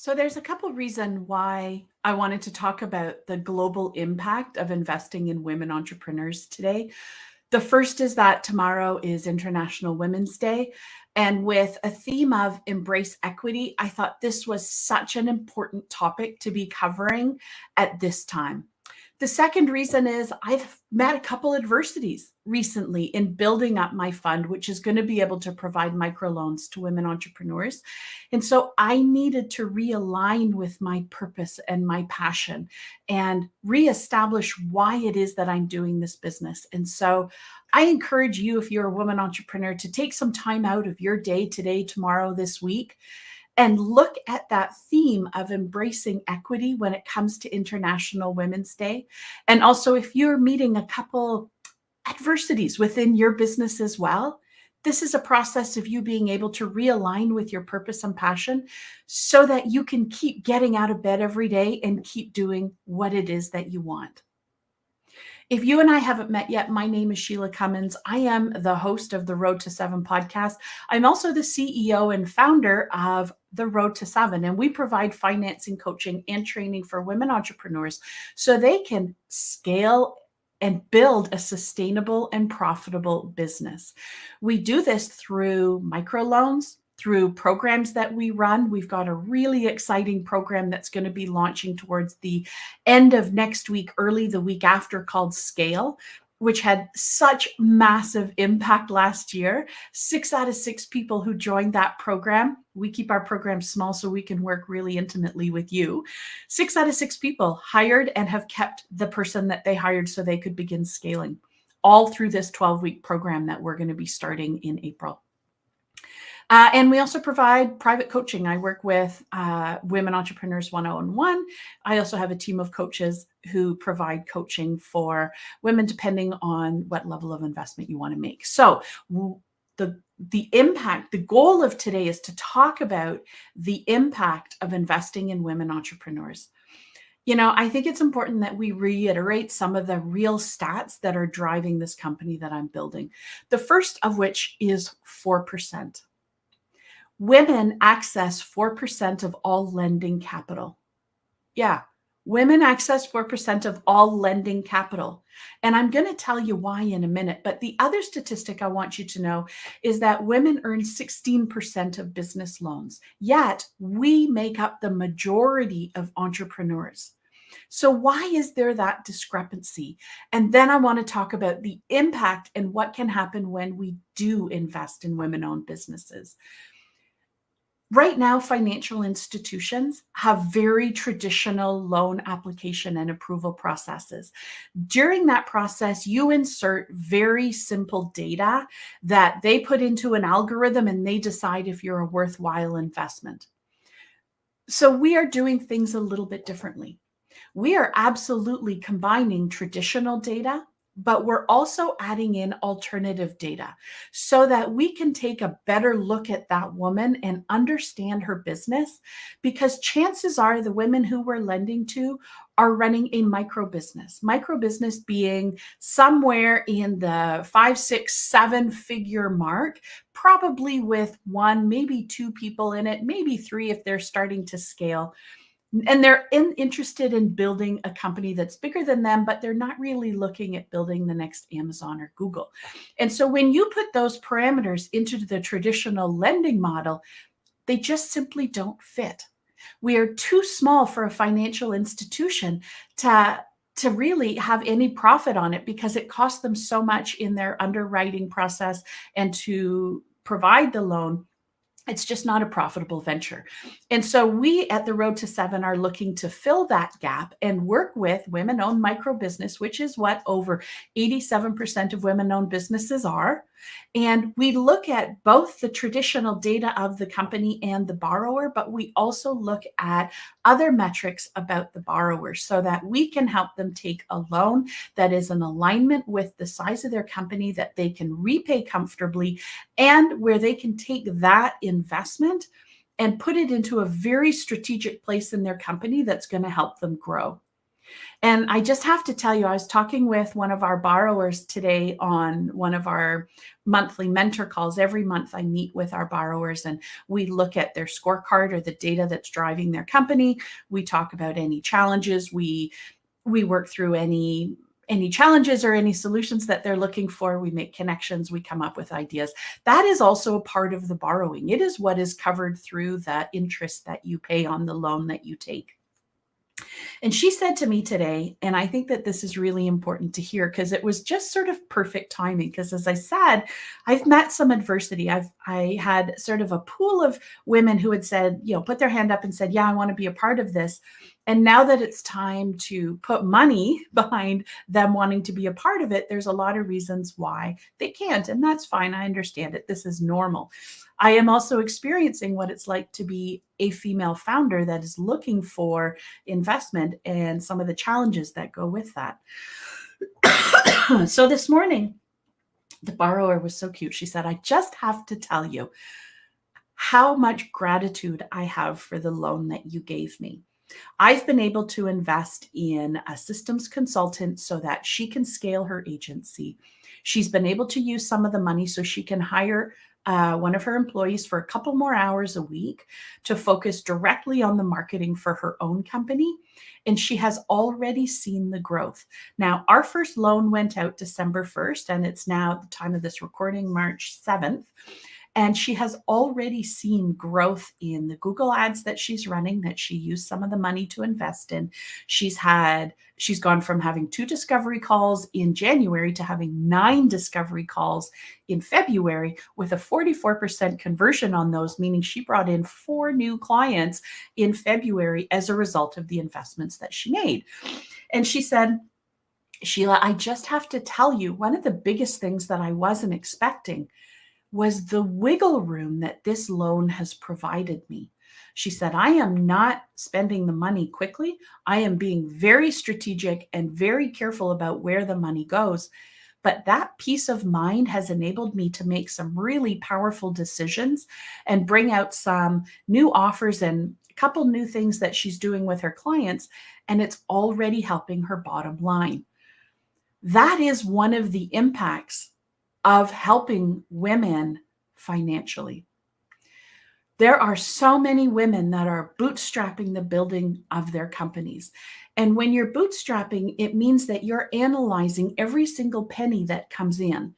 So there's a couple reasons why I wanted to talk about the global impact of investing in women entrepreneurs today. The first is that tomorrow is International Women's Day. And with a theme of embrace equity, I thought this was such an important topic to be covering at this time. The second reason is I've met a couple adversities recently in building up my fund, which is going to be able to provide microloans to women entrepreneurs. And so I needed to realign with my purpose and my passion and reestablish why it is that I'm doing this business. And so I encourage you, if you're a woman entrepreneur, to take some time out of your day today, tomorrow, this week, and look at that theme of embracing equity when it comes to International Women's Day. And also, if you're meeting a couple adversities within your business as well, this is a process of you being able to realign with your purpose and passion so that you can keep getting out of bed every day and keep doing what it is that you want. If you and I haven't met yet, my name is Shelagh Cummins. I am the host of the Road to Seven podcast. I'm also the CEO and founder of the Road to Seven, and we provide financing, coaching, and training for women entrepreneurs so they can scale and build a sustainable and profitable business. We do this through microloans, through programs that we run. We've got a really exciting program that's going to be launching towards the end of next week, early the week after, called Scale, which had such massive impact last year. 6 out of 6 people who joined that program, we keep our program small so we can work really intimately with you. 6 out of 6 people hired and have kept the person that they hired so they could begin scaling, all through this 12-week program that we're going to be starting in April. And we also provide private coaching. I work with women entrepreneurs one-on-one. I also have a team of coaches who provide coaching for women depending on what level of investment you want to make. So the impact, the goal of today is to talk about the impact of investing in women entrepreneurs. You know, I think it's important that we reiterate some of the real stats that are driving this company that I'm building. The first of which is 4%. Women access 4% of all lending capital. Yeah, women access 4% of all lending capital. And I'm going to tell you why in a minute. But the other statistic I want you to know is that women earn 16% of business loans, yet we make up the majority of entrepreneurs. So why is there that discrepancy? And then I want to talk about the impact and what can happen when we do invest in women-owned businesses. Right now, financial institutions have very traditional loan application and approval processes. During that process, you insert very simple data that they put into an algorithm and they decide if you're a worthwhile investment. So we are doing things a little bit differently. We are absolutely combining traditional data, but we're also adding in alternative data so that we can take a better look at that woman and understand her business, because chances are the women who we're lending to are running a micro business being somewhere in the 5, 6, 7-figure mark, probably with 1, maybe 2 people in it, maybe 3 if they're starting to scale. And they're interested in building a company that's bigger than them, but they're not really looking at building the next Amazon or Google. And so when you put those parameters into the traditional lending model, they just simply don't fit. We are too small for a financial institution to really have any profit on it, because it costs them so much in their underwriting process and to provide the loan. It's just not a profitable venture. And so we at the Road to Seven are looking to fill that gap and work with women-owned micro business, which is what over 87% of women-owned businesses are. And we look at both the traditional data of the company and the borrower, but we also look at other metrics about the borrower so that we can help them take a loan that is in alignment with the size of their company, that they can repay comfortably, and where they can take that investment and put it into a very strategic place in their company that's going to help them grow. And I just have to tell you, I was talking with one of our borrowers today on one of our monthly mentor calls. Every month I meet with our borrowers and we look at their scorecard or the data that's driving their company. We talk about any challenges. We work through any challenges or any solutions that they're looking for. We make connections, we come up with ideas. That is also a part of the borrowing. It is what is covered through that interest that you pay on the loan that you take. And she said to me today, and I think that this is really important to hear because it was just sort of perfect timing. Because as I said, I've met some adversity. I had sort of a pool of women who had said, put their hand up and said, yeah, I want to be a part of this. And now that it's time to put money behind them wanting to be a part of it, there's a lot of reasons why they can't. And that's fine. I understand it. This is normal. I am also experiencing what it's like to be a female founder that is looking for investment and some of the challenges that go with that. So this morning, the borrower was so cute. She said, I just have to tell you how much gratitude I have for the loan that you gave me. I've been able to invest in a systems consultant so that she can scale her agency. She's been able to use some of the money so she can hire one of her employees for a couple more hours a week to focus directly on the marketing for her own company. And she has already seen the growth. Now, our first loan went out December 1st, and it's now the time of this recording, March 7th. And she has already seen growth in the Google ads that she's running, that she used some of the money to invest in. She's gone from having 2 discovery calls in January to having 9 discovery calls in February with a 44% conversion on those, meaning she brought in 4 new clients in February as a result of the investments that she made. And she said, Sheila, I just have to tell you, one of the biggest things that I wasn't expecting was the wiggle room that this loan has provided me. She said, I am not spending the money quickly. I am being very strategic and very careful about where the money goes. But that peace of mind has enabled me to make some really powerful decisions and bring out some new offers and a couple new things that she's doing with her clients. And it's already helping her bottom line. That is one of the impacts of helping women financially. There are so many women that are bootstrapping the building of their companies. And when you're bootstrapping, it means that you're analyzing every single penny that comes in.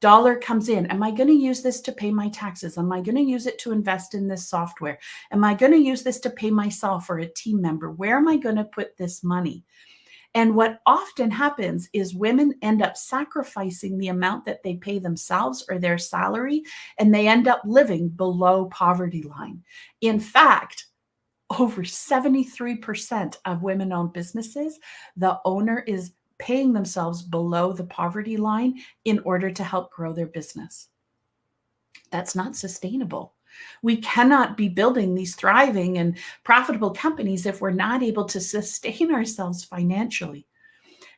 Dollar comes in. Am I going to use this to pay my taxes? Am I going to use it to invest in this software? Am I going to use this to pay myself or a team member? Where am I going to put this money? And what often happens is women end up sacrificing the amount that they pay themselves or their salary, and they end up living below poverty line. In fact, over 73% of women-owned businesses, the owner is paying themselves below the poverty line in order to help grow their business. That's not sustainable. We cannot be building these thriving and profitable companies if we're not able to sustain ourselves financially.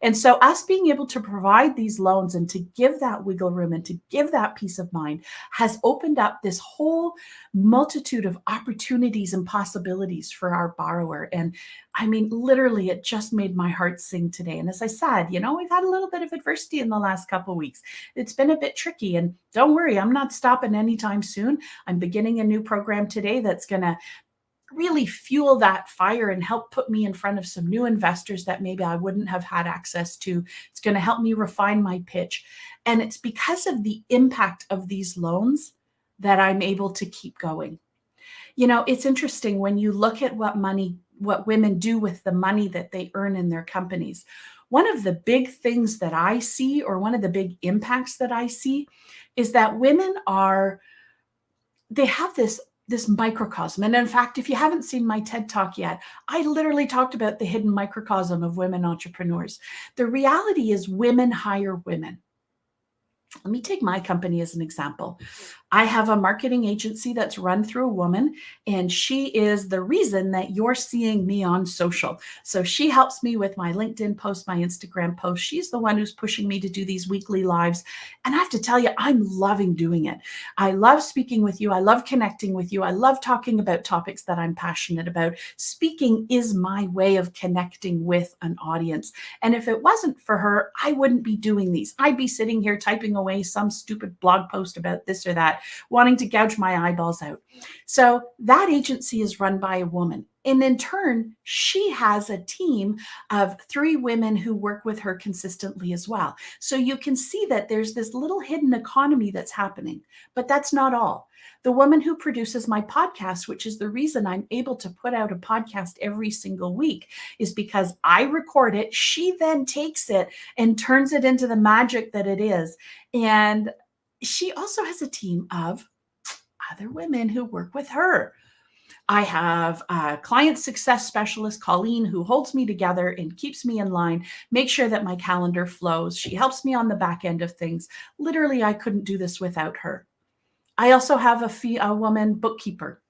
And so us being able to provide these loans and to give that wiggle room and to give that peace of mind has opened up this whole multitude of opportunities and possibilities for our borrower. And I mean, literally, it just made my heart sing today. And as I said, we've had a little bit of adversity in the last couple of weeks. It's been a bit tricky. And don't worry, I'm not stopping anytime soon. I'm beginning a new program today that's going to really fuel that fire and help put me in front of some new investors that maybe I wouldn't have had access to. It's going to help me refine my pitch. And it's because of the impact of these loans that I'm able to keep going. It's interesting when you look at what women do with the money that they earn in their companies. One of the big things that I see, or one of the big impacts that I see, is that women they have this microcosm. And in fact, if you haven't seen my TED Talk yet, I literally talked about the hidden microcosm of women entrepreneurs. The reality is women hire women. Let me take my company as an example. I have a marketing agency that's run through a woman, and she is the reason that you're seeing me on social. So she helps me with my LinkedIn posts, my Instagram posts. She's the one who's pushing me to do these weekly lives. And I have to tell you, I'm loving doing it. I love speaking with you. I love connecting with you. I love talking about topics that I'm passionate about. Speaking is my way of connecting with an audience. And if it wasn't for her, I wouldn't be doing these. I'd be sitting here typing away some stupid blog post about this or that, wanting to gouge my eyeballs out. So that agency is run by a woman. And in turn, she has a team of 3 women who work with her consistently as well. So you can see that there's this little hidden economy that's happening, but that's not all. The woman who produces my podcast, which is the reason I'm able to put out a podcast every single week, is because I record it. She then takes it and turns it into the magic that it is. And she also has a team of other women who work with her. I have a client success specialist, Colleen, who holds me together and keeps me in line, makes sure that my calendar flows. She helps me on the back end of things. Literally, I couldn't do this without her. I also have a woman bookkeeper.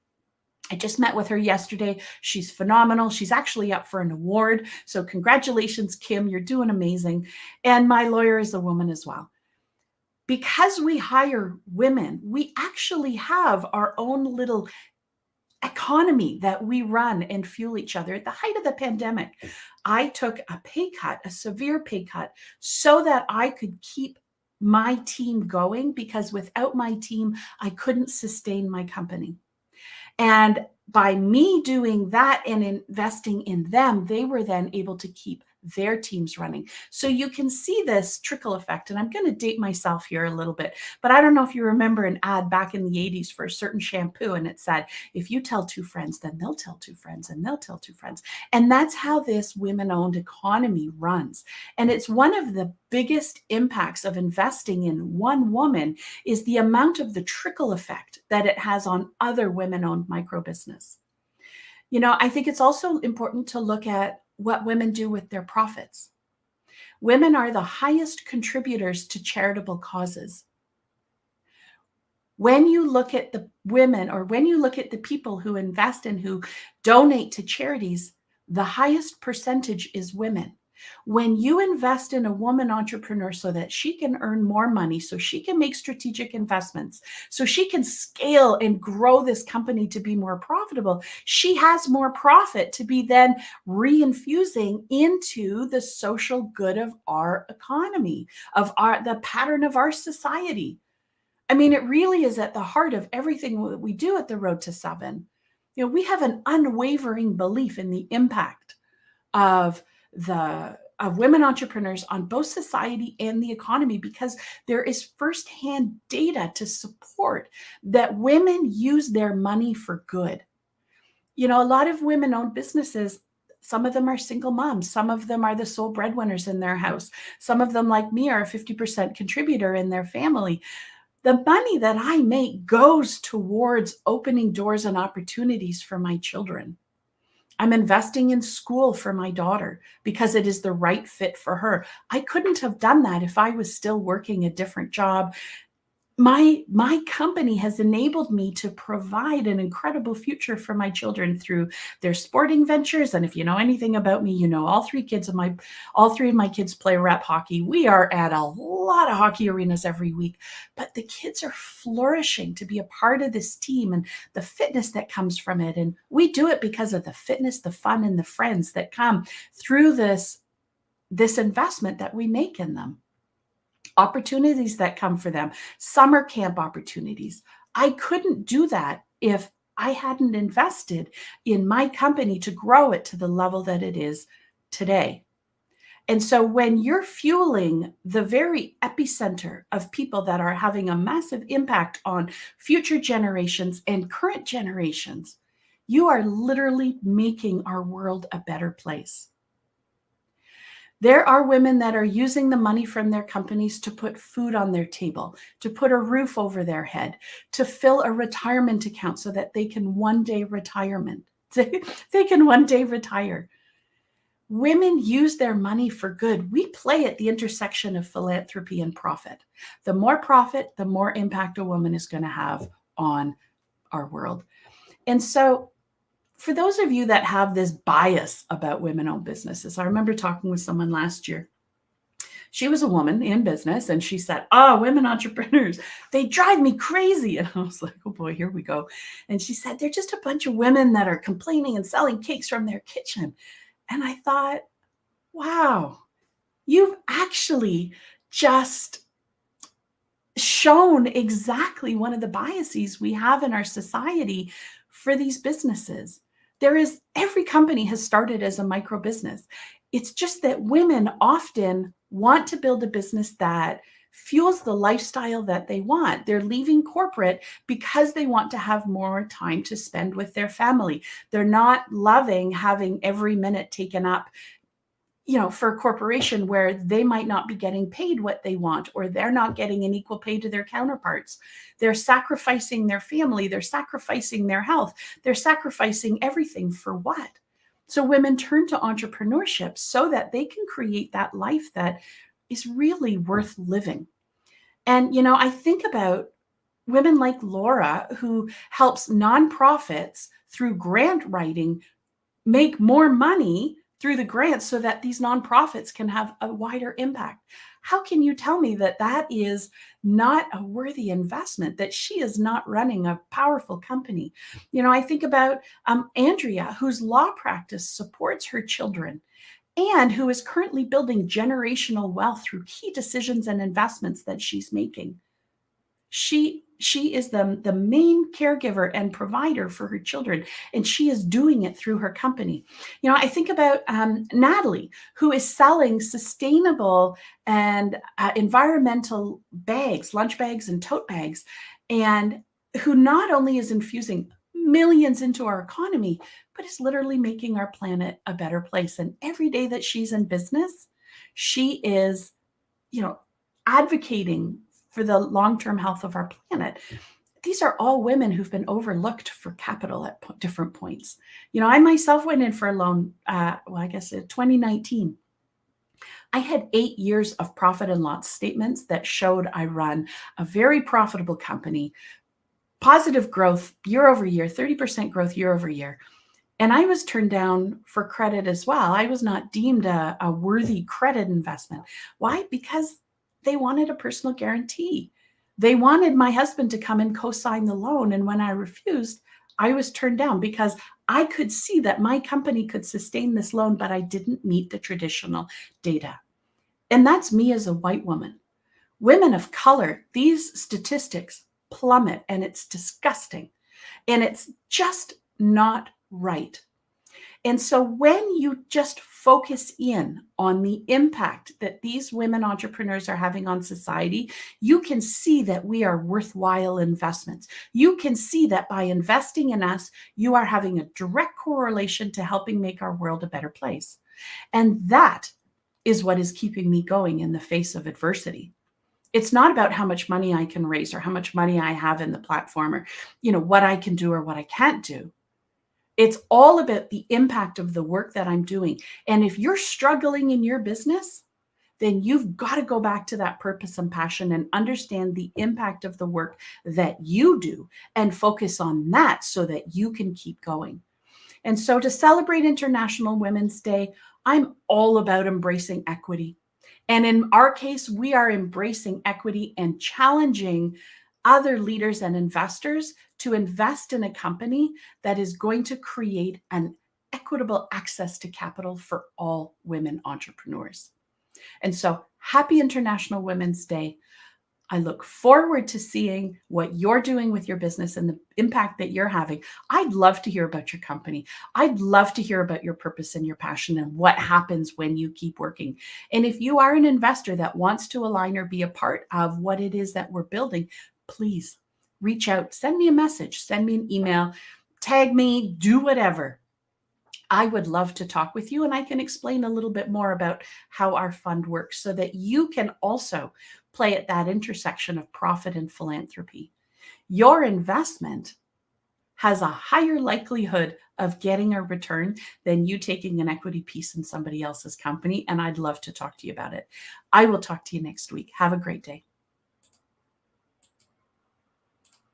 I just met with her yesterday. She's phenomenal. She's actually up for an award. So congratulations, Kim. You're doing amazing. And my lawyer is a woman as well. Because we hire women, we actually have our own little economy that we run and fuel each other. At the height of the pandemic, I took a pay cut, a severe pay cut, so that I could keep my team going, because without my team, I couldn't sustain my company. And by me doing that and investing in them, they were then able to keep their teams running. So you can see this trickle effect. And I'm going to date myself here a little bit, but I don't know if you remember an ad back in the 80s for a certain shampoo. And it said, if you tell 2 friends, then they'll tell 2 friends and they'll tell 2 friends. And that's how this women-owned economy runs. And it's one of the biggest impacts of investing in one woman is the amount of the trickle effect that it has on other women-owned micro business. You know, I think it's also important to look at what women do with their profits. Women are the highest contributors to charitable causes. When you look at the women, or when you look at the people who invest and who donate to charities, the highest percentage is women. When you invest in a woman entrepreneur so that she can earn more money, so she can make strategic investments, so she can scale and grow this company to be more profitable, she has more profit to be then reinfusing into the social good of our economy, of the pattern of our society. I mean, it really is at the heart of everything that we do at the Road to 7. You know, we have an unwavering belief in the impact of women entrepreneurs on both society and the economy, because there is firsthand data to support that women use their money for good. You know, a lot of women-owned businesses, some of them are single moms, some of them are the sole breadwinners in their house, some of them, like me, are a 50% contributor in their family. The money that I make goes towards opening doors and opportunities for my children. I'm investing in school for my daughter because it is the right fit for her. I couldn't have done that if I was still working a different job. My company has enabled me to provide an incredible future for my children through their sporting ventures. And if you know anything about me, you know all 3 of my kids play rep hockey. We are at a lot of hockey arenas every week, but the kids are flourishing to be a part of this team and the fitness that comes from it. And we do it because of the fitness, the fun, and the friends that come through this investment that we make in them. Opportunities that come for them, summer camp opportunities. I couldn't do that if I hadn't invested in my company to grow it to the level that it is today. And so when you're fueling the very epicenter of people that are having a massive impact on future generations and current generations, you are literally making our world a better place. There are women that are using the money from their companies to put food on their table, to put a roof over their head, to fill a retirement account so that they can one day retire. Women use their money for good. We play at the intersection of philanthropy and profit. The more profit, the more impact a woman is going to have on our world. And so, for those of you that have this bias about women-owned businesses, I remember talking with someone last year. She was a woman in business, and she said, "Oh, women entrepreneurs, they drive me crazy." And I was like, "Oh boy, here we go." And she said, "They're just a bunch of women that are complaining and selling cakes from their kitchen." And I thought, wow, you've actually just shown exactly one of the biases we have in our society for these businesses. Every company has started as a micro business. It's just that women often want to build a business that fuels the lifestyle that they want. They're leaving corporate because they want to have more time to spend with their family. They're not loving having every minute taken up, for a corporation where they might not be getting paid what they want, or they're not getting an equal pay to their counterparts. They're sacrificing their family, they're sacrificing their health, they're sacrificing everything for what? So women turn to entrepreneurship so that they can create that life that is really worth living. And, I think about women like Laura, who helps nonprofits through grant writing make more money through the grants so that these nonprofits can have a wider impact. How can you tell me that that is not a worthy investment, that she is not running a powerful company? I think about Andrea, whose law practice supports her children and who is currently building generational wealth through key decisions and investments that she's making. She is the main caregiver and provider for her children, and she is doing it through her company. I think about Natalie, who is selling sustainable and environmental bags, lunch bags and tote bags, and who not only is infusing millions into our economy, but is literally making our planet a better place. And every day that she's in business, she is, advocating for the long-term health of our planet. These are all women who've been overlooked for capital at different points. I myself went in for a loan, I guess 2019. I had 8 years of profit and loss statements that showed I run a very profitable company, positive growth year over year, 30% growth year over year. And I was turned down for credit as well. I was not deemed a worthy credit investment. Why? Because they wanted a personal guarantee. They wanted my husband to come and co-sign the loan. And when I refused, I was turned down because I could see that my company could sustain this loan, but I didn't meet the traditional data. And that's me as a white woman. Women of color, these statistics plummet, and it's disgusting. And it's just not right. And so when you just focus in on the impact that these women entrepreneurs are having on society, you can see that we are worthwhile investments. You can see that by investing in us, you are having a direct correlation to helping make our world a better place. And that is what is keeping me going in the face of adversity. It's not about how much money I can raise or how much money I have in the platform or, what I can do or what I can't do. It's all about the impact of the work that I'm doing. And if you're struggling in your business, then you've got to go back to that purpose and passion and understand the impact of the work that you do and focus on that so that you can keep going. And so to celebrate International Women's Day, I'm all about embracing equity. And in our case, we are embracing equity and challenging other leaders and investors to invest in a company that is going to create an equitable access to capital for all women entrepreneurs. And so happy International Women's Day. I look forward to seeing what you're doing with your business and the impact that you're having. I'd love to hear about your company. I'd love to hear about your purpose and your passion and what happens when you keep working. And if you are an investor that wants to align or be a part of what it is that we're building, please reach out, send me a message, send me an email, tag me, do whatever. I would love to talk with you, and I can explain a little bit more about how our fund works so that you can also play at that intersection of profit and philanthropy. Your investment has a higher likelihood of getting a return than you taking an equity piece in somebody else's company. And I'd love to talk to you about it. I will talk to you next week. Have a great day.